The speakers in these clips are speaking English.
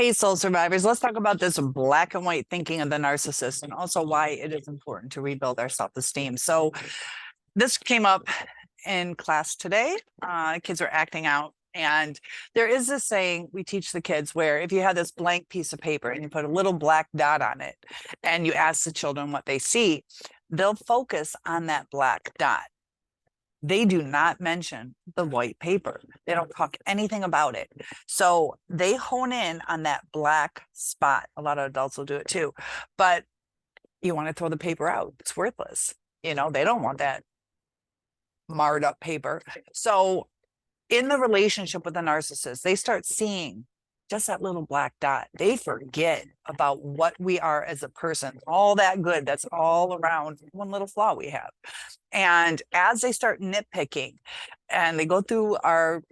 Hey, soul survivors, let's talk about this black and white thinking of the narcissist and also why it is important to rebuild our self-esteem. So this came up in class today. Kids are acting out. And there is this saying we teach the kids where if you have this blank piece of paper and you put a little black dot on it and you ask the children what they see, they'll focus on that black dot. They do not mention the white paper. They don't talk anything about it. So they hone in on that black spot. A lot of adults will do it too, but you want to throw the paper out. It's worthless. They don't want that marred up paper. So in the relationship with the narcissist, they start seeing just that little black dot. They forget about what we are as a person, all that good that's all around one little flaw we have. And as they start nitpicking and they go through our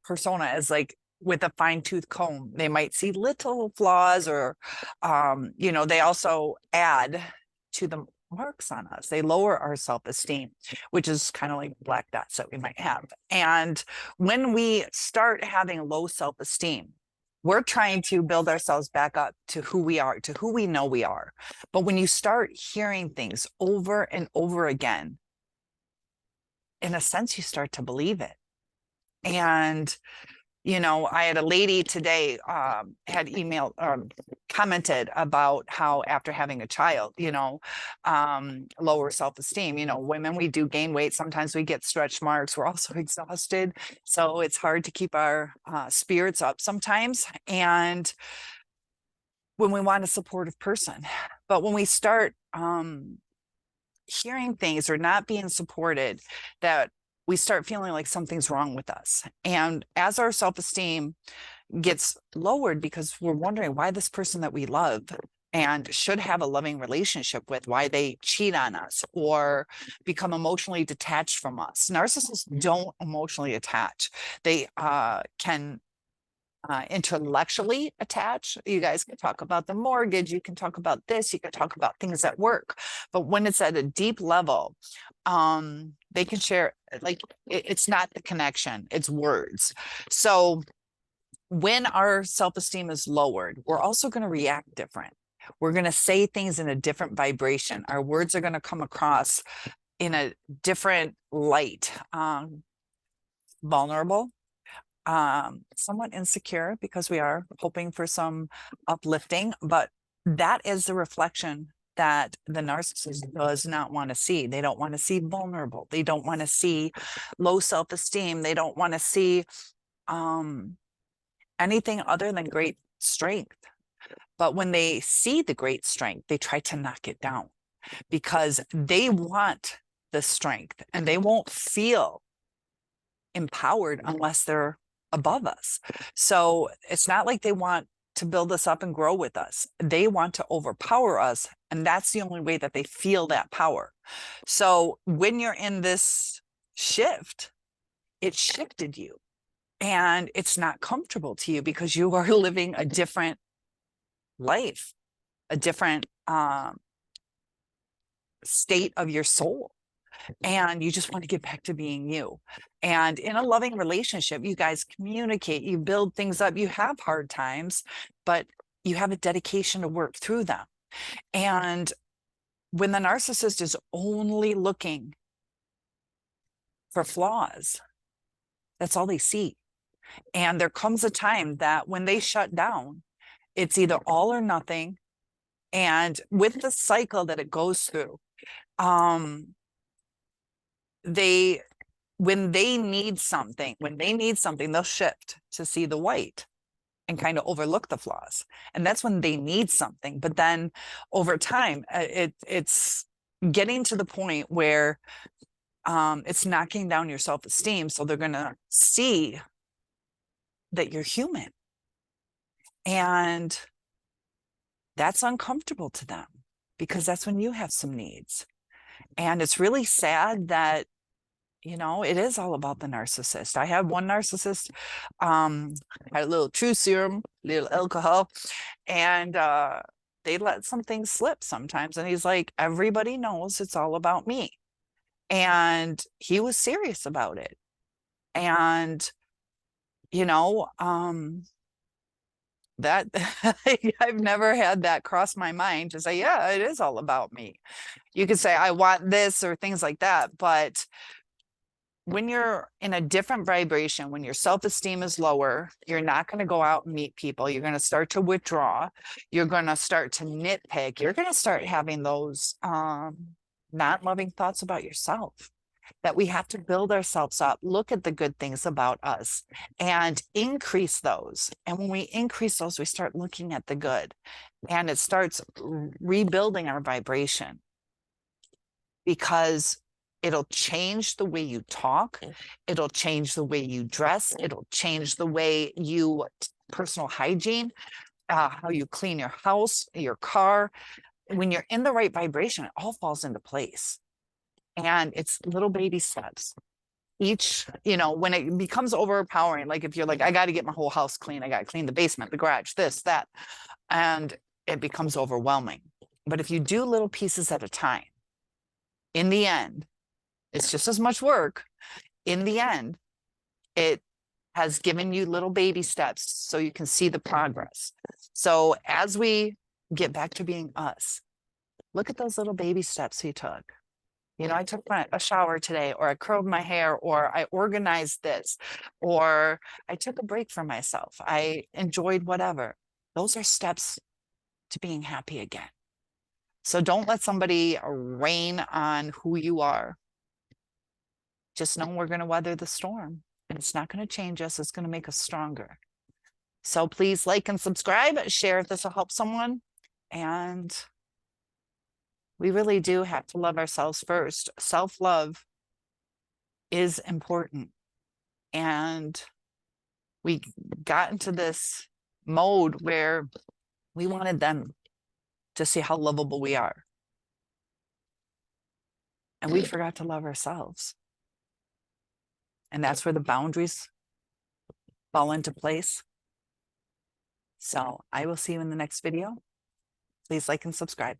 persona as like with a fine-tooth comb, they might see little flaws or, they also add to the marks on us. They lower our self-esteem, which is kind of like black dots that we might have. And when we start having low self-esteem, we're trying to build ourselves back up to who we are, to who we know we are. But when you start hearing things over and over again, in a sense, you start to believe it. And I had a lady today had emailed commented about how after having a child, lower self-esteem. Women, we do gain weight. Sometimes we get stretch marks. We're also exhausted. So it's hard to keep our spirits up sometimes. And when we want a supportive person, but when we start hearing things or not being supported, that we start feeling like something's wrong with us. And as our self-esteem gets lowered because we're wondering why this person that we love and should have a loving relationship with, why they cheat on us or become emotionally detached from us. Narcissists don't emotionally attach. They can intellectually attach. You guys can talk about the mortgage, you can talk about this, you can talk about things at work, but when it's at a deep level, they can share, like, it's not the connection, it's words. So when our self-esteem is lowered, we're also going to react different. We're going to say things in a different vibration. Our words are going to come across in a different light, vulnerable, somewhat insecure, because we are hoping for some uplifting, but that is the reflection that the narcissist does not want to see. They don't want to see vulnerable. They don't want to see low self-esteem. They don't want to see anything other than great strength. But when they see the great strength, they try to knock it down because they want the strength and they won't feel empowered unless they're above us. So it's not like they want to build us up and grow with us. They want to overpower us. And that's the only way that they feel that power. So when you're in this shift, it shifted you and it's not comfortable to you because you are living a different life, a different state of your soul. And you just want to get back to being you. And in a loving relationship, you guys communicate, you build things up, you have hard times, but you have a dedication to work through them. And when the narcissist is only looking for flaws, that's all they see. And there comes a time that when they shut down, it's either all or nothing. And with the cycle that it goes through, when they need something, they'll shift to see the white and kind of overlook the flaws. And that's when they need something. But then over time, it's getting to the point where it's knocking down your self-esteem. So they're going to see that you're human. And that's uncomfortable to them because that's when you have some needs. And it's really sad that, it is all about the narcissist. I had one narcissist, had a little true serum, little alcohol, and they let some things slip sometimes. And he's like, everybody knows it's all about me. And he was serious about it. And, that I've never had that cross my mind to say, yeah, it is all about me. You could say, I want this or things like that. But when you're in a different vibration, when your self-esteem is lower, you're not going to go out and meet people. You're going to start to withdraw. You're going to start to nitpick. You're going to start having those not loving thoughts about yourself. That we have to build ourselves up, look at the good things about us and increase those. And when we increase those, we start looking at the good, and it starts rebuilding our vibration, because it'll change the way you talk. It'll change the way you dress. It'll change the way you personal hygiene, how you clean your house, your car. When you're in the right vibration, it all falls into place. And it's little baby steps. Each, when it becomes overpowering, like if you're like, I got to get my whole house clean, I got to clean the basement, the garage, this, that, and it becomes overwhelming. But if you do little pieces at a time, in the end, it's just as much work. In the end, it has given you little baby steps so you can see the progress. So as we get back to being us, look at those little baby steps we took. I took a shower today, or I curled my hair, or I organized this, or I took a break for myself. I enjoyed whatever. Those are steps to being happy again. So don't let somebody rain on who you are. Just know we're going to weather the storm, and it's not going to change us. It's going to make us stronger. So please like and subscribe, share if this will help someone. And we really do have to love ourselves first. Self-love is important. And we got into this mode where we wanted them to see how lovable we are. And we forgot to love ourselves. And that's where the boundaries fall into place. So I will see you in the next video. Please like and subscribe.